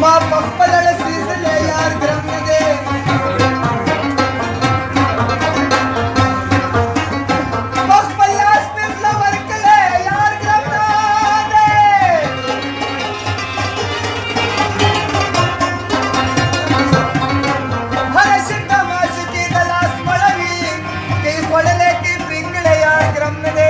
ما بخبل لسيس لي يار گرم دے بخبل لاس پس لور کلے یار گرم دے ہر شکا ماشکی دلاس مڑوی کئی خوڑلے کی پرنگلے یار گرم دے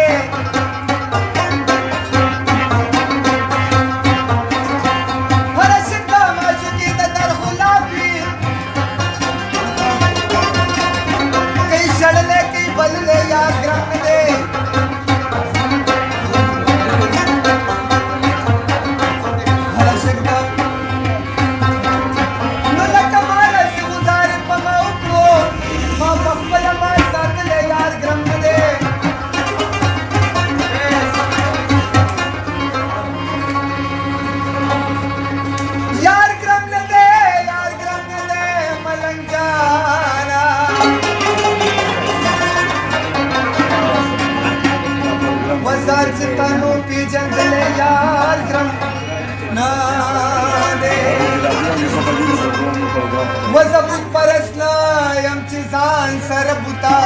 चितानो की जंगले यार ग्रम ना दे वजबुत परसना यमची जान सरबुता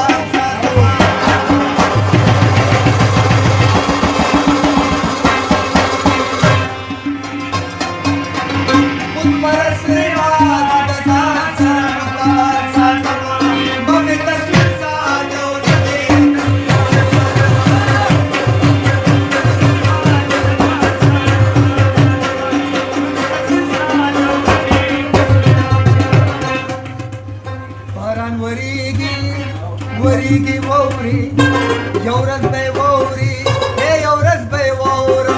वरीगी वौरी यौरस बे वौरी हे यौरस बे वौर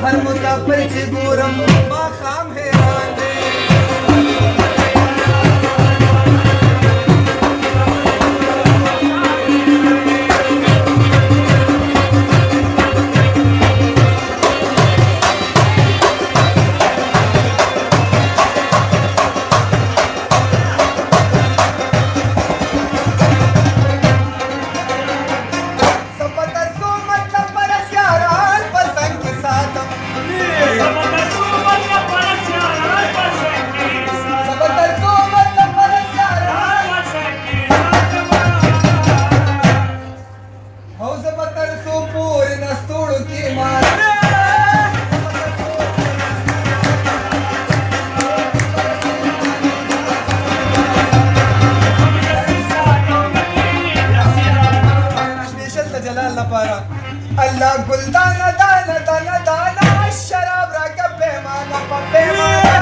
हर मुसाफिर की गोरम माखाम हैरान दे अल्लाह गुलदाना दाना दाना दाना शराब राका पैमाना पैमाना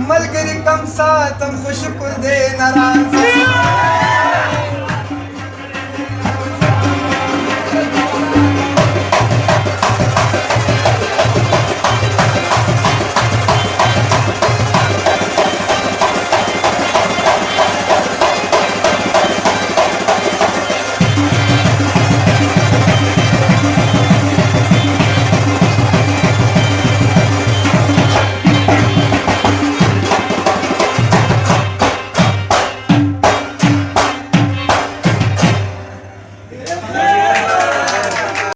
मलगरी कम सातम खुश कुल दे नाराज